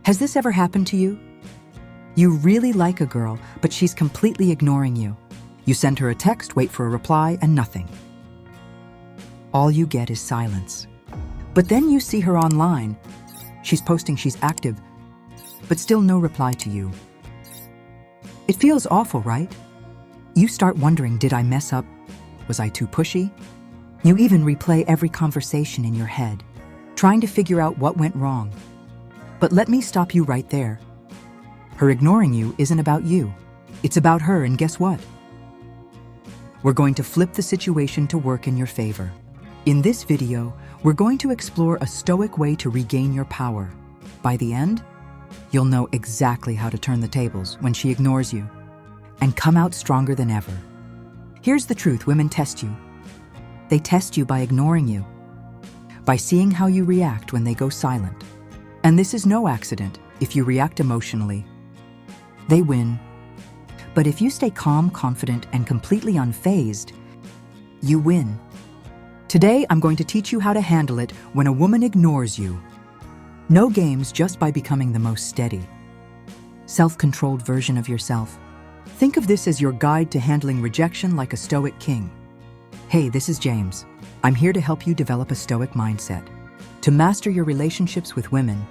Has this ever happened to you? You really like a girl, but she's completely ignoring you. You send her a text, wait for a reply, and nothing. All you get is silence. But then you see her online. She's posting she's active, but still no reply to you. It feels awful, right? You start wondering, did I mess up? Was I too pushy? You even replay every conversation in your head, trying to figure out what went wrong. But let me stop you right there. Her ignoring you isn't about you. It's about her, and guess what? We're going to flip the situation to work in your favor. In this video, we're going to explore a Stoic way to regain your power. By the end, you'll know exactly how to turn the tables when she ignores you and come out stronger than ever. Here's the truth: women test you. They test you by ignoring you, by seeing how you react when they go silent. And this is no accident. If you react emotionally, they win. But if you stay calm, confident, and completely unfazed, you win. Today, I'm going to teach you how to handle it when a woman ignores you. No games, just by becoming the most steady, self-controlled version of yourself. Think of this as your guide to handling rejection like a Stoic king. Hey, this is James. I'm here to help you develop a Stoic mindset, to master your relationships with women,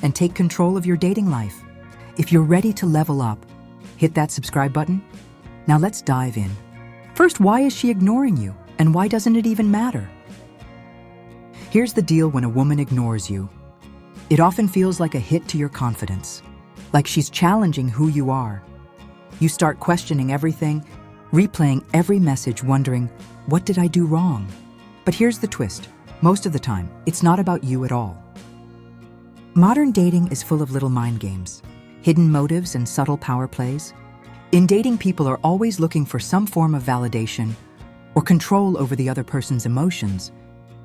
and take control of your dating life. If you're ready to level up, hit that subscribe button. Now let's dive in. First, why is she ignoring you? And why doesn't it even matter? Here's the deal: when a woman ignores you, it often feels like a hit to your confidence, like she's challenging who you are. You start questioning everything, replaying every message, wondering, what did I do wrong? But here's the twist: most of the time, it's not about you at all. Modern dating is full of little mind games, hidden motives, and subtle power plays. In dating, people are always looking for some form of validation or control over the other person's emotions.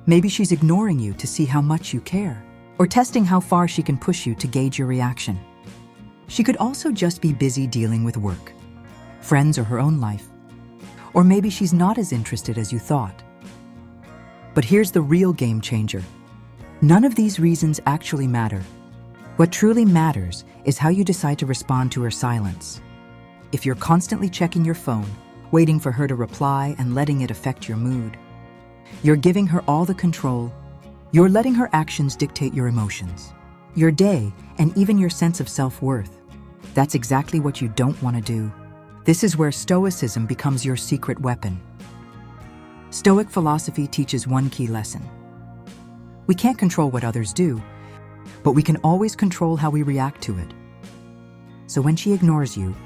Maybe she's ignoring you to see how much you care, or testing how far she can push you to gauge your reaction. She could also just be busy dealing with work, friends, or her own life. Or maybe she's not as interested as you thought. But here's the real game changer. None of these reasons actually matter. What truly matters is how you decide to respond to her silence. If you're constantly checking your phone, waiting for her to reply and letting it affect your mood, you're giving her all the control. You're letting her actions dictate your emotions, your day, and even your sense of self-worth. That's exactly what you don't want to do. This is where Stoicism becomes your secret weapon. Stoic philosophy teaches one key lesson. We can't control what others do, but we can always control how we react to it. So when she ignores you,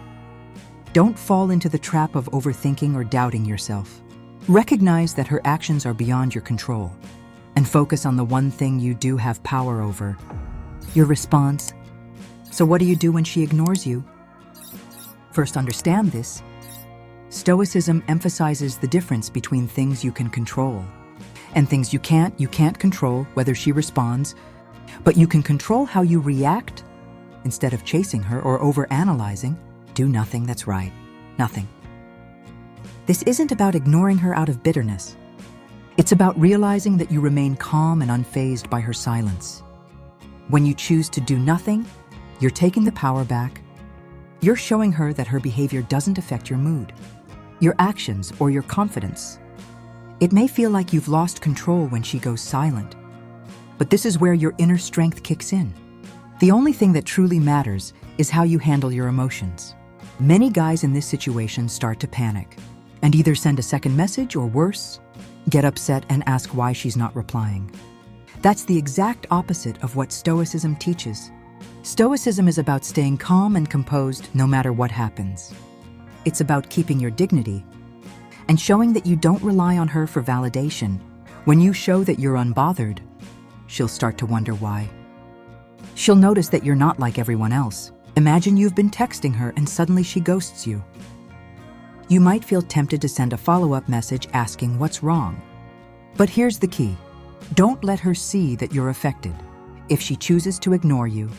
don't fall into the trap of overthinking or doubting yourself. Recognize that her actions are beyond your control, and focus on the one thing you do have power over: your response. So what do you do when she ignores you? First, understand this. Stoicism emphasizes the difference between things you can control and things you can't. You can't control whether she responds, but you can control how you react. Instead of chasing her or overanalyzing, do nothing. That's right, nothing. This isn't about ignoring her out of bitterness. It's about realizing that you remain calm and unfazed by her silence. When you choose to do nothing, you're taking the power back. You're showing her that her behavior doesn't affect your mood, your actions, or your confidence. It may feel like you've lost control when she goes silent, but this is where your inner strength kicks in. The only thing that truly matters is how you handle your emotions. Many guys in this situation start to panic and either send a second message or worse, get upset and ask why she's not replying. That's the exact opposite of what Stoicism teaches. Stoicism is about staying calm and composed no matter what happens. It's about keeping your dignity and showing that you don't rely on her for validation. When you show that you're unbothered, she'll start to wonder why. She'll notice that you're not like everyone else. Imagine you've been texting her and suddenly she ghosts you. You might feel tempted to send a follow-up message asking what's wrong. But here's the key. Don't let her see that you're affected. If she chooses to ignore you,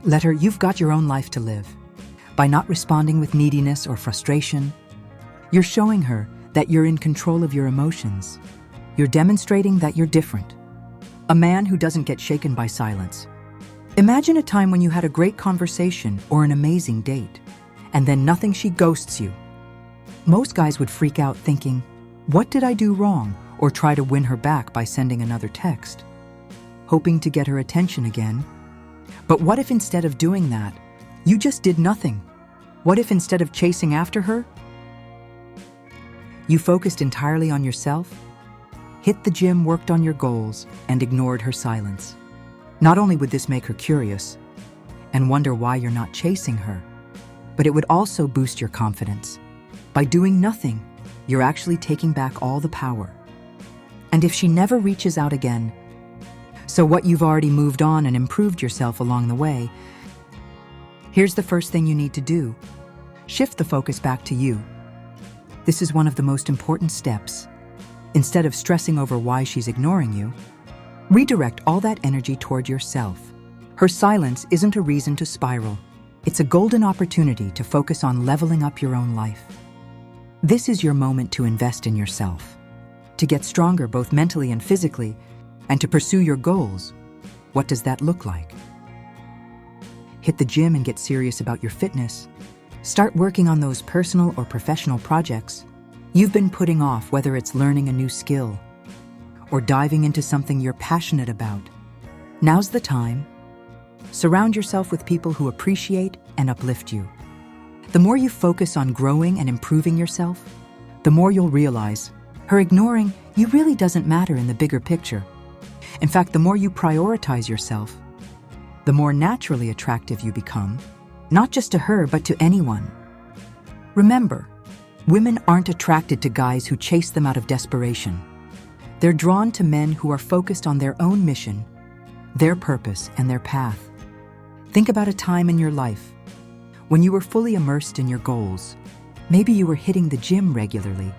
let her. You've got your own life to live. By not responding with neediness or frustration, you're showing her that you're in control of your emotions. You're demonstrating that you're different. A man who doesn't get shaken by silence Imagine a time when you had a great conversation or an amazing date, and then nothing, she ghosts you. Most guys would freak out thinking, "What did I do wrong?" or try to win her back by sending another text, hoping to get her attention again. But what if instead of doing that, you just did nothing? What if instead of chasing after her, you focused entirely on yourself, hit the gym, worked on your goals, and ignored her silence? Not only would this make her curious and wonder why you're not chasing her, but it would also boost your confidence. By doing nothing, you're actually taking back all the power. And if she never reaches out again, so what, you've already moved on and improved yourself along the way. Here's the first thing you need to do. Shift the focus back to you. This is one of the most important steps. Instead of stressing over why she's ignoring you, redirect all that energy toward yourself. Her silence isn't a reason to spiral. It's a golden opportunity to focus on leveling up your own life. This is your moment to invest in yourself, to get stronger both mentally and physically, and to pursue your goals. What does that look like? Hit the gym and get serious about your fitness. Start working on those personal or professional projects you've been putting off, whether it's learning a new skill or diving into something you're passionate about. Now's the time. Surround yourself with people who appreciate and uplift you. The more you focus on growing and improving yourself, the more you'll realize her ignoring you really doesn't matter in the bigger picture. In fact, the more you prioritize yourself, the more naturally attractive you become, not just to her, but to anyone. Remember, women aren't attracted to guys who chase them out of desperation. They're drawn to men who are focused on their own mission, their purpose, and their path. Think about a time in your life when you were fully immersed in your goals. Maybe you were hitting the gym regularly,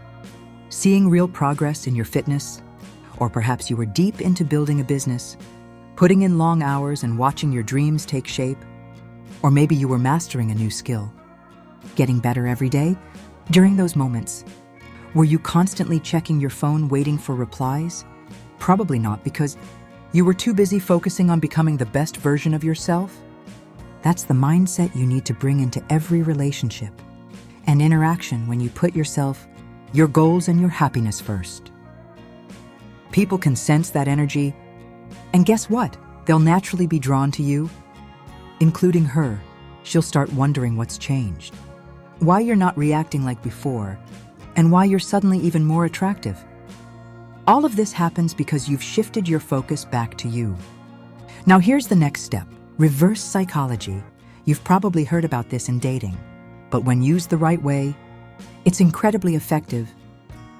seeing real progress in your fitness, or perhaps you were deep into building a business, putting in long hours and watching your dreams take shape. Or maybe you were mastering a new skill, getting better every day. During those moments, were you constantly checking your phone, waiting for replies? Probably not, because you were too busy focusing on becoming the best version of yourself. That's the mindset you need to bring into every relationship and interaction when you put yourself, your goals, and your happiness first. People can sense that energy, and guess what? They'll naturally be drawn to you, including her. She'll start wondering what's changed, why you're not reacting like before, and why you're suddenly even more attractive. All of this happens because you've shifted your focus back to you. Now here's the next step: reverse psychology. You've probably heard about this in dating, but when used the right way, it's incredibly effective.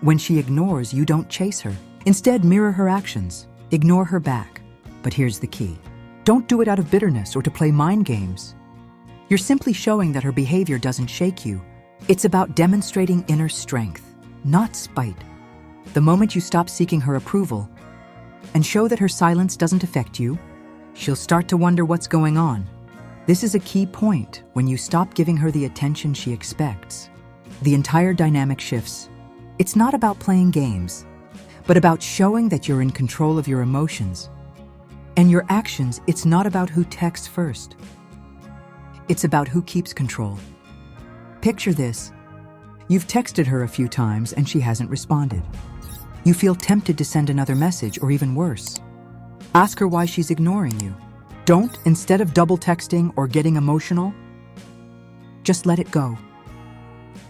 When she ignores, you don't chase her. Instead, mirror her actions. Ignore her back. But here's the key. Don't do it out of bitterness or to play mind games. You're simply showing that her behavior doesn't shake you. It's about demonstrating inner strength, not spite. The moment you stop seeking her approval and show that her silence doesn't affect you, she'll start to wonder what's going on. This is a key point. When you stop giving her the attention she expects, the entire dynamic shifts. It's not about playing games, but about showing that you're in control of your emotions and your actions. It's not about who texts first. It's about who keeps control. Picture this. You've texted her a few times and she hasn't responded. You feel tempted to send another message, or even worse, ask her why she's ignoring you. Don't. Instead of double texting or getting emotional, just let it go.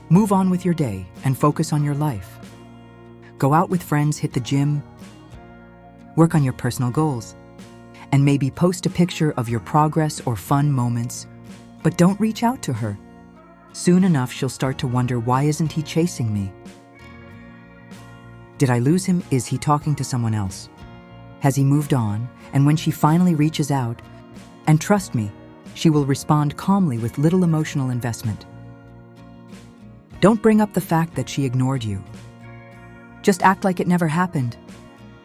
Move on with your day and focus on your life. Go out with friends, hit the gym, work on your personal goals, and maybe post a picture of your progress or fun moments, but don't reach out to her. Soon enough, she'll start to wonder, why isn't he chasing me? Did I lose him? Is he talking to someone else? Has he moved on? And when she finally reaches out, and trust me, she will respond calmly with little emotional investment. Don't bring up the fact that she ignored you. Just act like it never happened.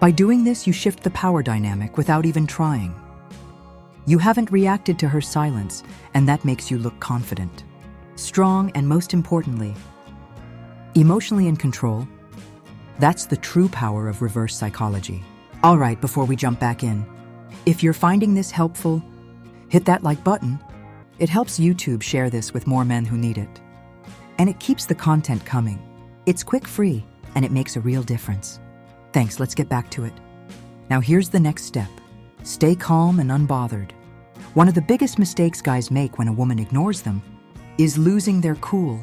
By doing this, you shift the power dynamic without even trying. You haven't reacted to her silence, and that makes you look confident, strong, and most importantly, emotionally in control. That's the true power of reverse psychology. All right, before we jump back in, if you're finding this helpful, Hit that like button. It helps YouTube share this with more men who need it. And it keeps the content coming. It's quick, free, and it makes a real difference. Thanks, let's get back to it. Now here's the next step. Stay calm and unbothered. One of the biggest mistakes guys make when a woman ignores them is losing their cool.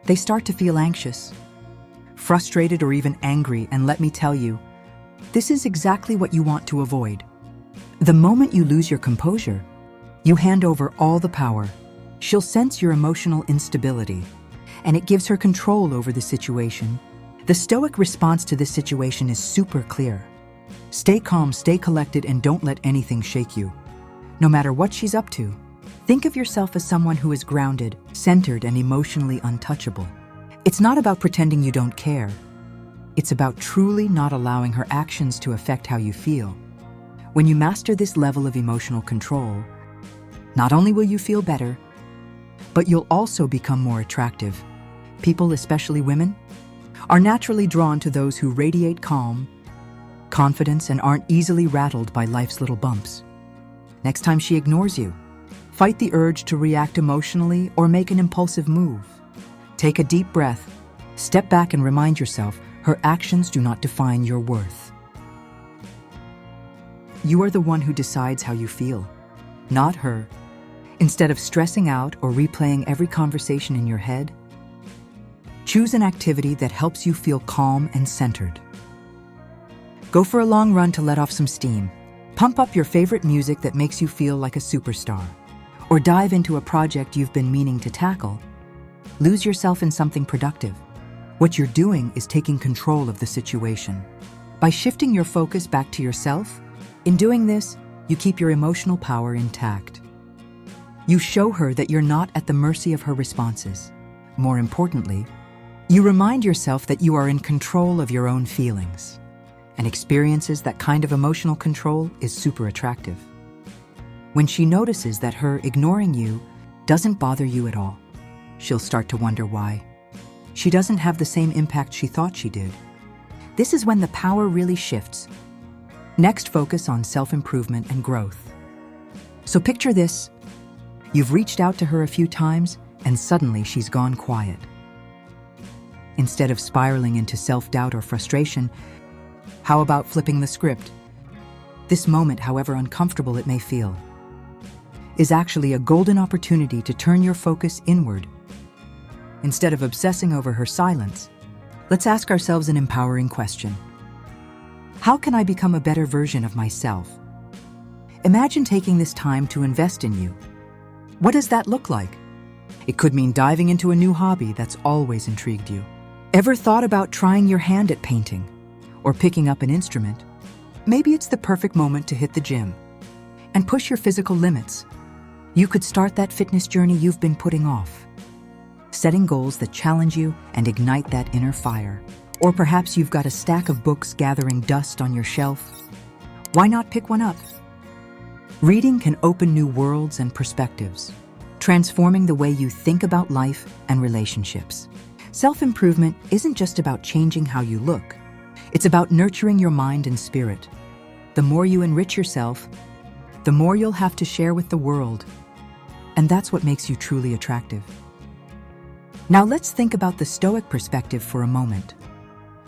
They start to feel anxious, frustrated, or even angry, and let me tell you, this is exactly what you want to avoid. The moment you lose your composure, you hand over all the power. She'll sense your emotional instability, and it gives her control over the situation. The Stoic response to this situation is super clear. Stay calm, stay collected, and don't let anything shake you. No matter what she's up to, think of yourself as someone who is grounded, centered, and emotionally untouchable. It's not about pretending you don't care. It's about truly not allowing her actions to affect how you feel. When you master this level of emotional control, not only will you feel better, but you'll also become more attractive. People, especially women, are naturally drawn to those who radiate calm, confidence, and aren't easily rattled by life's little bumps. Next time she ignores you, fight the urge to react emotionally or make an impulsive move. Take a deep breath, step back, and remind yourself her actions do not define your worth. You are the one who decides how you feel, not her. Instead of stressing out or replaying every conversation in your head, choose an activity that helps you feel calm and centered. Go for a long run to let off some steam. Pump up your favorite music that makes you feel like a superstar. Or dive into a project you've been meaning to tackle. Lose yourself in something productive. What you're doing is taking control of the situation. By shifting your focus back to yourself, in doing this, you keep your emotional power intact. You show her that you're not at the mercy of her responses. More importantly, you remind yourself that you are in control of your own feelings. And experiences that kind of emotional control is super attractive. When she notices that her ignoring you doesn't bother you at all, she'll start to wonder why. She doesn't have the same impact she thought she did. This is when the power really shifts. Next, focus on self-improvement and growth. So picture this. You've reached out to her a few times, and suddenly she's gone quiet. Instead of spiraling into self-doubt or frustration, how about flipping the script? This moment, however uncomfortable it may feel, is actually a golden opportunity to turn your focus inward. Instead of obsessing over her silence, let's ask ourselves an empowering question. How can I become a better version of myself? Imagine taking this time to invest in you. What does that look like? It could mean diving into a new hobby that's always intrigued you. Ever thought about trying your hand at painting or picking up an instrument? Maybe it's the perfect moment to hit the gym and push your physical limits. You could start that fitness journey you've been putting off, setting goals that challenge you and ignite that inner fire. Or perhaps you've got a stack of books gathering dust on your shelf. Why not pick one up? Reading can open new worlds and perspectives, transforming the way you think about life and relationships. Self-improvement isn't just about changing how you look. It's about nurturing your mind and spirit. The more you enrich yourself, the more you'll have to share with the world. And that's what makes you truly attractive. Now let's think about the Stoic perspective for a moment.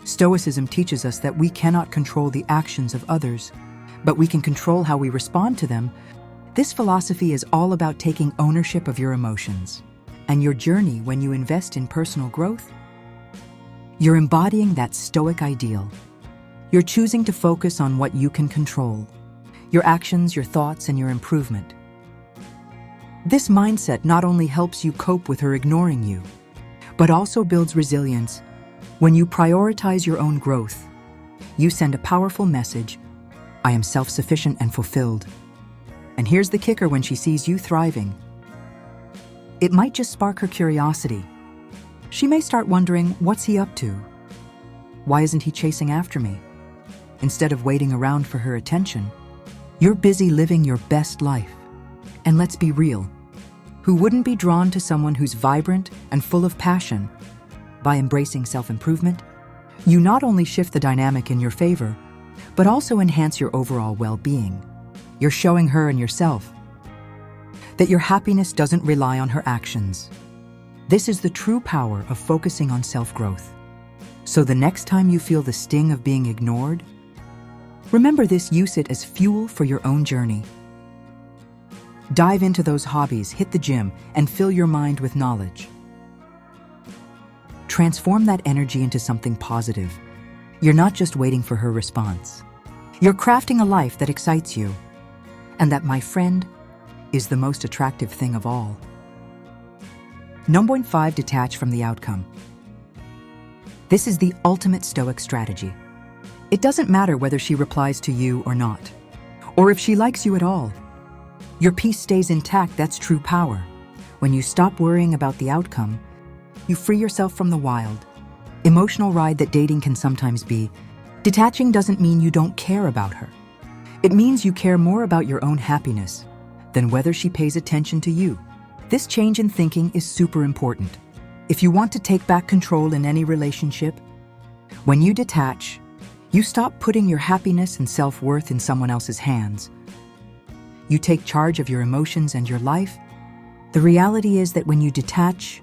Stoicism teaches us that we cannot control the actions of others, but we can control how we respond to them. This philosophy is all about taking ownership of your emotions and your journey. When you invest in personal growth, you're embodying that Stoic ideal. You're choosing to focus on what you can control, your actions, your thoughts, and your improvement. This mindset not only helps you cope with her ignoring you, but also builds resilience. When you prioritize your own growth, you send a powerful message: I am self-sufficient and fulfilled. And here's the kicker: when she sees you thriving, it might just spark her curiosity. She may start wondering, what's he up to? Why isn't he chasing after me? Instead of waiting around for her attention, you're busy living your best life. And let's be real, who wouldn't be drawn to someone who's vibrant and full of passion? By embracing self-improvement, you not only shift the dynamic in your favor, but also enhance your overall well-being. You're showing her and yourself that your happiness doesn't rely on her actions. This is the true power of focusing on self-growth. So the next time you feel the sting of being ignored, remember this, use it as fuel for your own journey. Dive into those hobbies, hit the gym, and fill your mind with knowledge. Transform that energy into something positive. You're not just waiting for her response. You're crafting a life that excites you. And that, my friend, is the most attractive thing of all. Number 5, detach from the outcome. This is the ultimate Stoic strategy. It doesn't matter whether she replies to you or not, or if she likes you at all. Your peace stays intact. That's true power. When you stop worrying about the outcome, you free yourself from the wild, emotional ride that dating can sometimes be. Detaching doesn't mean you don't care about her. It means you care more about your own happiness than whether she pays attention to you. This change in thinking is super important. If you want to take back control in any relationship, when you detach, you stop putting your happiness and self-worth in someone else's hands. You take charge of your emotions and your life. The reality is that when you detach,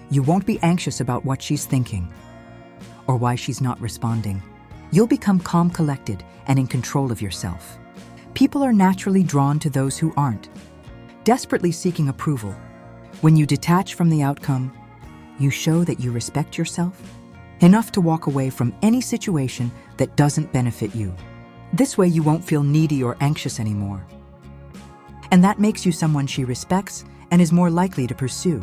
you won't be anxious about what she's thinking or why she's not responding. You'll become calm, collected, and in control of yourself. People are naturally drawn to those who aren't, desperately seeking approval. When you detach from the outcome, you show that you respect yourself enough to walk away from any situation that doesn't benefit you. This way you won't feel needy or anxious anymore. And that makes you someone she respects and is more likely to pursue.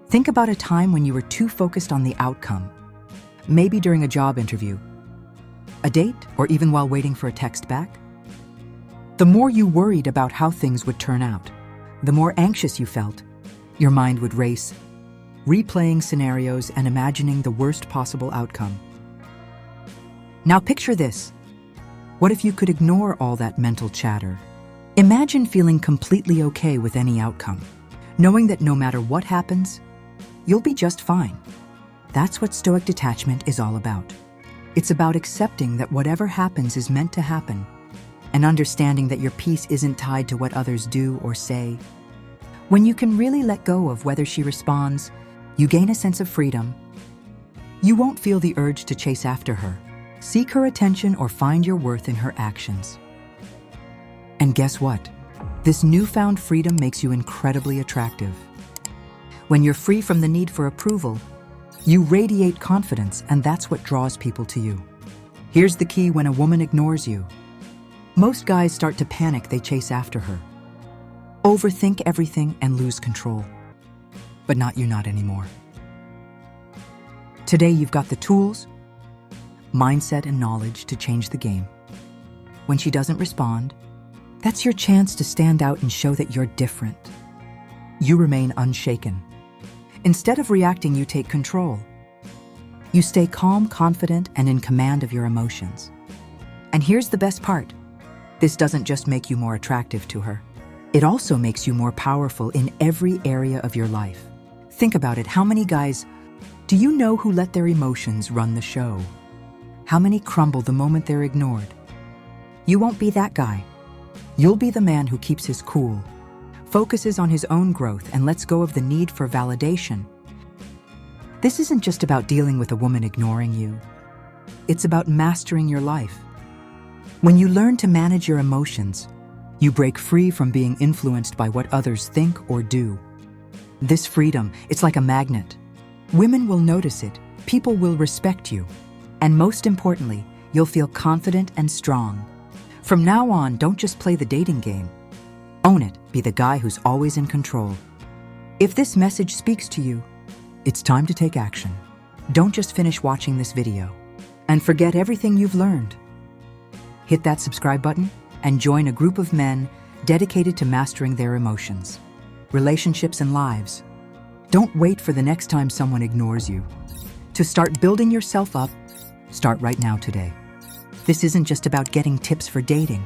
Think about a time when you were too focused on the outcome, maybe during a job interview, a date, or even while waiting for a text back. The more you worried about how things would turn out, the more anxious you felt. Your mind would race, replaying scenarios and imagining the worst possible outcome. Now picture this. What if you could ignore all that mental chatter? Imagine feeling completely okay with any outcome, knowing that no matter what happens, you'll be just fine. That's what Stoic detachment is all about. It's about accepting that whatever happens is meant to happen, and understanding that your peace isn't tied to what others do or say. When you can really let go of whether she responds, you gain a sense of freedom. You won't feel the urge to chase after her, seek her attention, or find your worth in her actions. And guess what? This newfound freedom makes you incredibly attractive. When you're free from the need for approval, you radiate confidence, and that's what draws people to you. Here's the key: when a woman ignores you, most guys start to panic. They chase after her, overthink everything, and lose control. But not anymore. Today you've got the tools, mindset, and knowledge to change the game. When she doesn't respond, that's your chance to stand out and show that you're different. You remain unshaken. Instead of reacting, you take control. You stay calm, confident, and in command of your emotions. And here's the best part. This doesn't just make you more attractive to her. It also makes you more powerful in every area of your life. Think about it. How many guys do you know who let their emotions run the show? How many crumble the moment they're ignored? You won't be that guy. You'll be the man who keeps his cool, focuses on his own growth, and lets go of the need for validation. This isn't just about dealing with a woman ignoring you. It's about mastering your life. When you learn to manage your emotions, you break free from being influenced by what others think or do. This freedom, it's like a magnet. Women will notice it, people will respect you, and most importantly, you'll feel confident and strong. From now on, don't just play the dating game. Own it. Be the guy who's always in control. If this message speaks to you, it's time to take action. Don't just finish watching this video and forget everything you've learned. Hit that subscribe button and join a group of men dedicated to mastering their emotions, relationships, and lives. Don't wait for the next time someone ignores you. To start building yourself up, start right now today. This isn't just about getting tips for dating.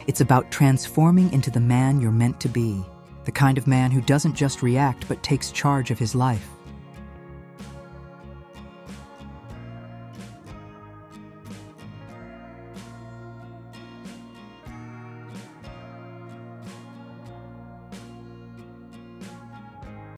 It's about transforming into the man you're meant to be, the kind of man who doesn't just react but takes charge of his life.